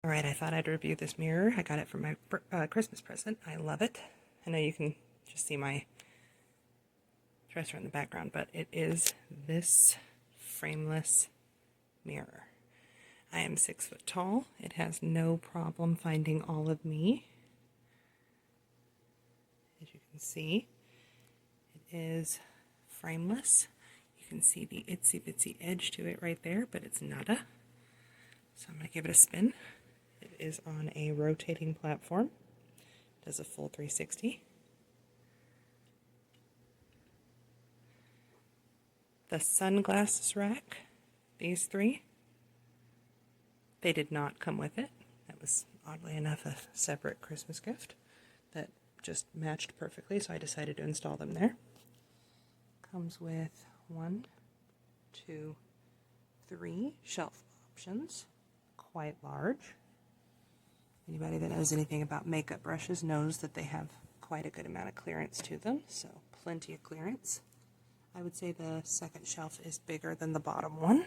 Alright, I thought I'd review this mirror. I got it from my Christmas present. I love it. I know you can just see my dresser in the background, but it is this frameless mirror. I am 6 foot tall. It has no problem finding all of me. As you can see, it is frameless. You can see the itsy bitsy edge to it right there, but it's nada. So I'm going to give it a spin. It is on a rotating platform. It does a full 360. The sunglasses rack, these three, they did not come with it. That was, oddly enough, a separate Christmas gift that just matched perfectly, so I decided to install them there. Comes with 1, 2, 3 shelf options, quite large. Anybody that knows anything about makeup brushes knows that they have quite a good amount of clearance to them, so plenty of clearance. I would say the second shelf is bigger than the bottom one.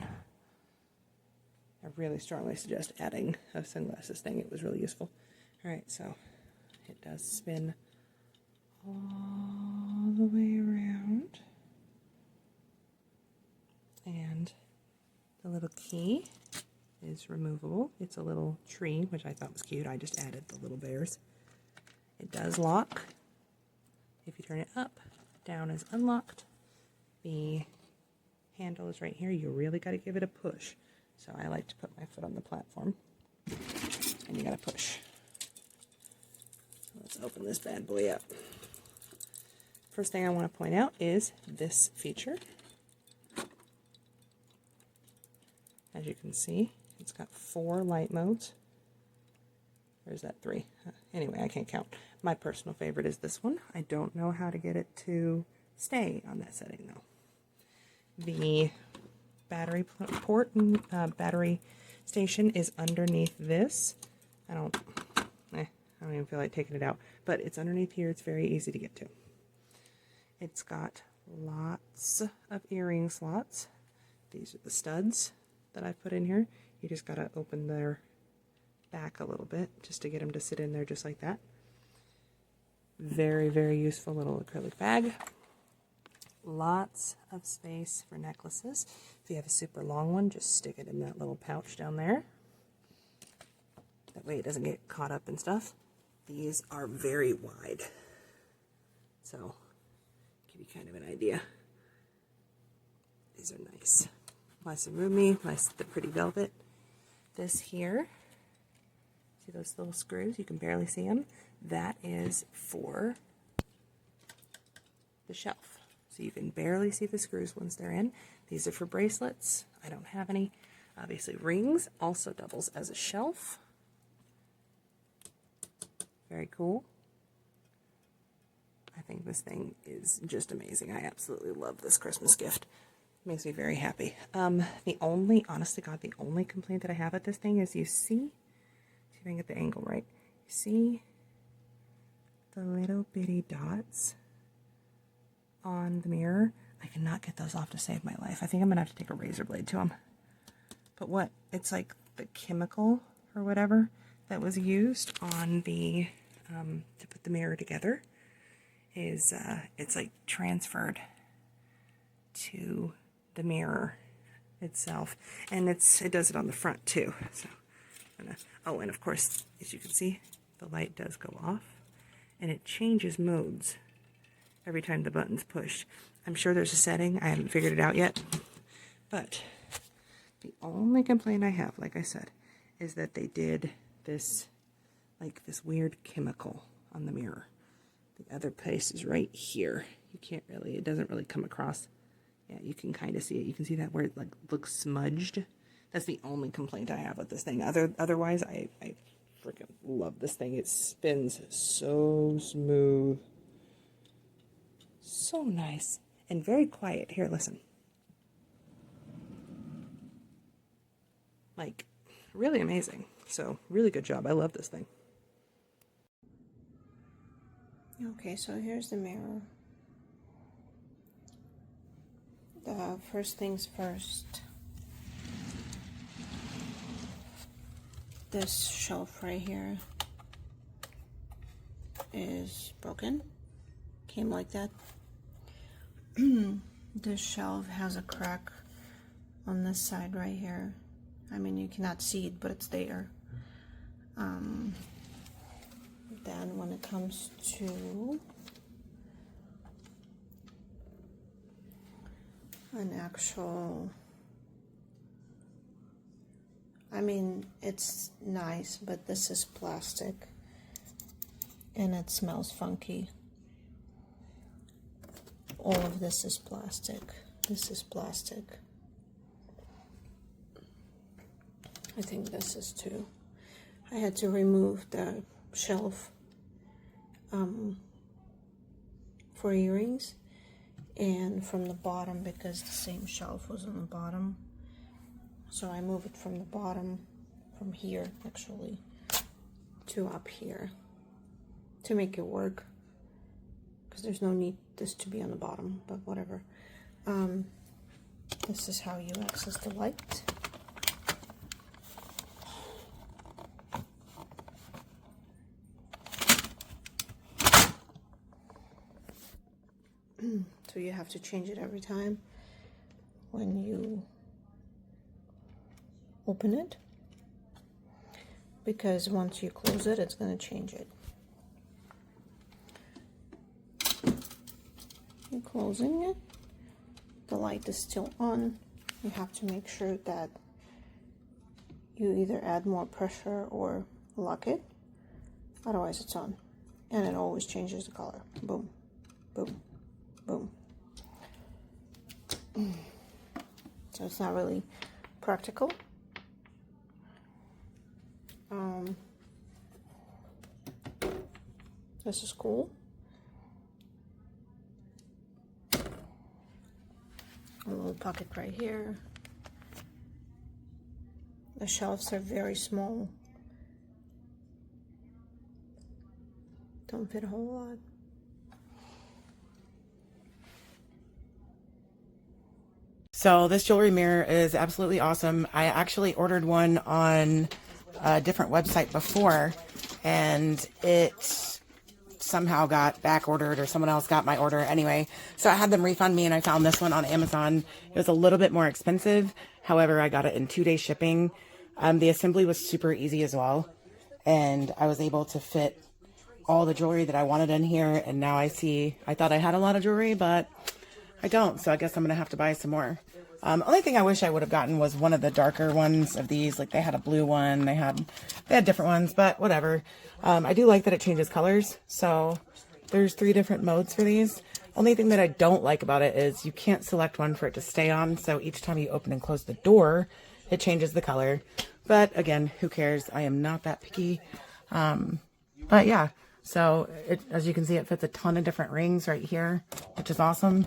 I really strongly suggest adding a sunglasses thing. It was really useful. Alright, so it does spin all the way around. And the little key is removable. It's a little tree, which I thought was cute. I just added the little bears. It does lock. If you turn it up, down is unlocked. The handle is right here. You really got to give it a push. So I like to put my foot on the platform. And you got to push. Let's open this bad boy up. First thing I want to point out is this feature. As you can see, it's got 4 light modes. Or is that 3? Anyway, I can't count. My personal favorite is this one. I don't know how to get it to stay on that setting though. The battery port and battery station is underneath this. I don't even feel like taking it out, but it's underneath here. It's very easy to get to. It's got lots of earring slots. These are the studs that I've put in here. You just gotta open their back a little bit just to get them to sit in there just like that. Very, very useful little acrylic bag. Lots of space for necklaces. If you have a super long one, just stick it in that little pouch down there. That way it doesn't get caught up in stuff. These are very wide. So, give you kind of an idea. These are nice. Nice and roomy, nice, the pretty velvet. This here, see those little screws? You can barely see them. That is for the shelf. So you can barely see the screws once they're in. These are for bracelets. I don't have any. Obviously rings also doubles as a shelf. Very cool. I think this thing is just amazing. I absolutely love this Christmas gift. Makes me very happy. Honestly God, the only complaint that I have with this thing is you see if I can get the angle right. You see the little bitty dots on the mirror? I cannot get those off to save my life. I think I'm gonna have to take a razor blade to them. But what? It's like the chemical or whatever that was used on the to put the mirror together is it's like transferred to the mirror itself, and it does it on the front too. So, oh, and of course, as you can see, the light does go off, and it changes modes every time the button's pushed. I'm sure there's a setting. I haven't figured it out yet, but the only complaint I have, like I said, is that they did this, like this weird chemical on the mirror. The other place is right here. You can't really, it doesn't really come across. Yeah, you can kind of see it. You can see that where it like looks smudged. That's the only complaint I have with this thing. Otherwise, I freaking love this thing. It spins so smooth. So nice. And very quiet. Here, listen. Like, really amazing. So, really good job. I love this thing. Okay, so here's the mirror. First things first. this shelf right here is broken. Came like that. This shelf has a crack on this side right here. I mean, you cannot see it, but it's there. Then when it comes to an actual, I mean, it's nice, but this is plastic and it smells funky. All of this is plastic. This is plastic. I think this is too. I had to remove the shelf for earrings, and from the bottom, because the same shelf was on the bottom, so I moved it from the bottom, from here actually, to up here to make it work, because there's no need this to be on the bottom, but whatever. This is how you access the light. So you have to change it every time when you open it, because once you close it, it's going to change it. You're closing it, the light is still on. You have to make sure that you either add more pressure or lock it, otherwise it's on, and it always changes the color. Boom, boom, boom. So it's not really practical. This is cool. A little pocket right here. The shelves are very small. Don't fit a whole lot. So this jewelry mirror is absolutely awesome. I actually ordered one on a different website before, and it somehow got back ordered, or someone else got my order anyway. So I had them refund me, and I found this one on Amazon. It was a little bit more expensive. However, I got it in 2-day shipping. The assembly was super easy as well, and I was able to fit all the jewelry that I wanted in here. And now I thought I had a lot of jewelry, but I don't, so I guess I'm gonna have to buy some more. Only thing I wish I would have gotten was one of the darker ones of these. Like, they had a blue one, they had different ones, but whatever. I do like that it changes colors. So there's 3 different modes for these. Only thing that I don't like about it is you can't select one for it to stay on. So each time you open and close the door, it changes the color. But again, who cares? I am not that picky. But yeah, so as you can see, it fits a ton of different rings right here, which is awesome.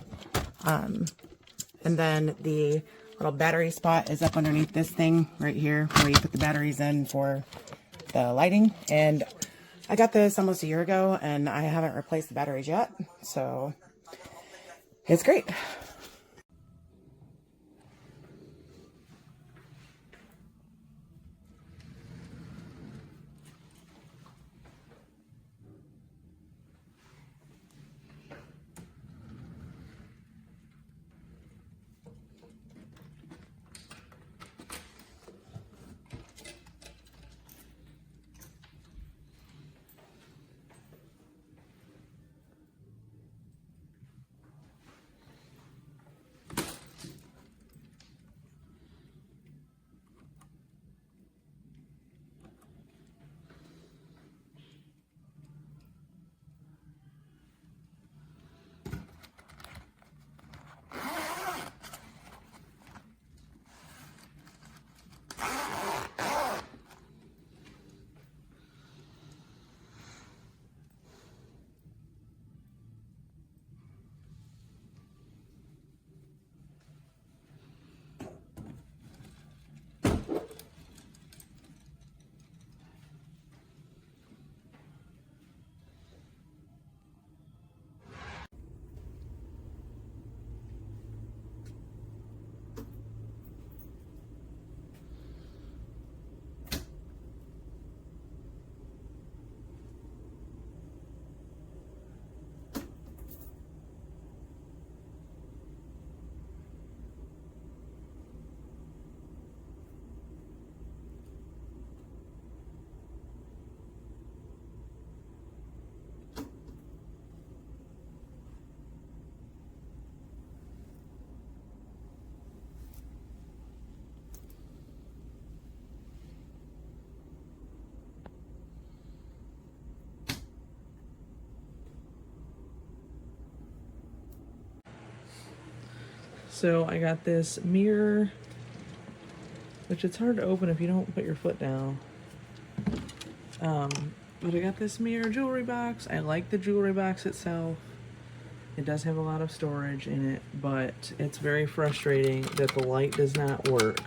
And then the little battery spot is up underneath this thing right here, where you put the batteries in for the lighting. And I got this almost a year ago, and I haven't replaced the batteries yet, so it's great. So I got this mirror, which it's hard to open if you don't put your foot down. But I got this mirror jewelry box. I like the jewelry box itself. It does have a lot of storage in it, but it's very frustrating that the light does not work.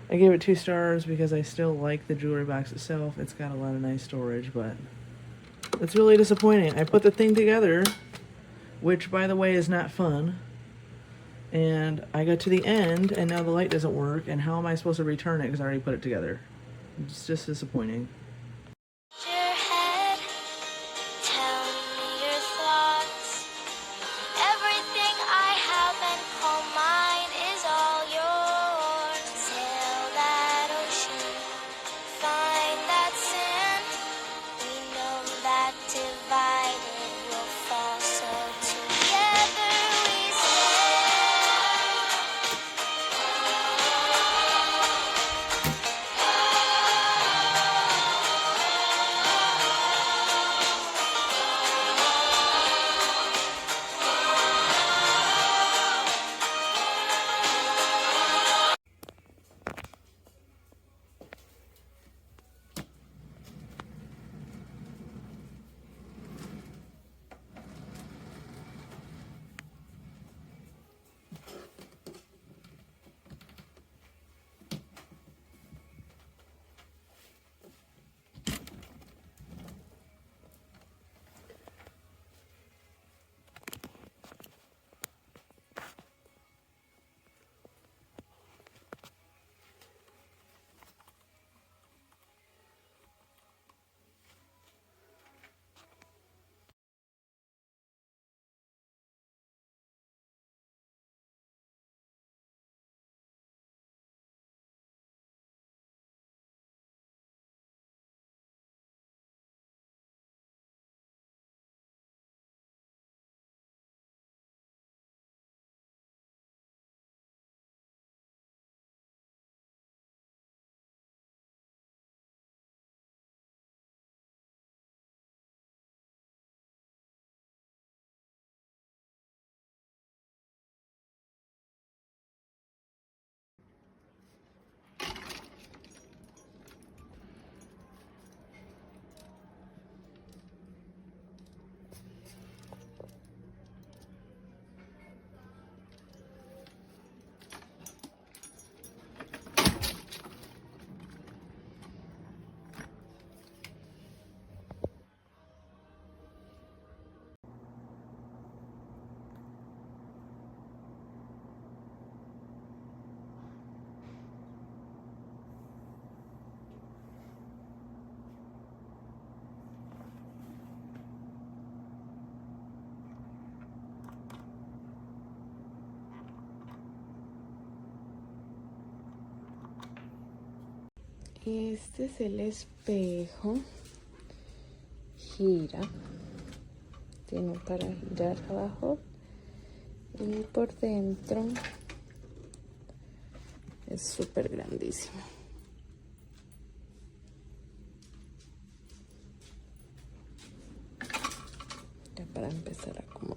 I gave it 2 stars because I still like the jewelry box itself. It's got a lot of nice storage, but it's really disappointing. I put the thing together, which, by the way, is not fun. And I got to the end, and now the light doesn't work, and how am I supposed to return it because I already put it together? It's just disappointing. Your head, tell me your thoughts. Everything I have and call mine is all yours. Sail that ocean, find that sand. We know that divided we'll fall, so together we stand. Este es el espejo. Gira. Tiene para girar abajo. Y por dentro es súper grandísimo. Ya para empezar a acomodar.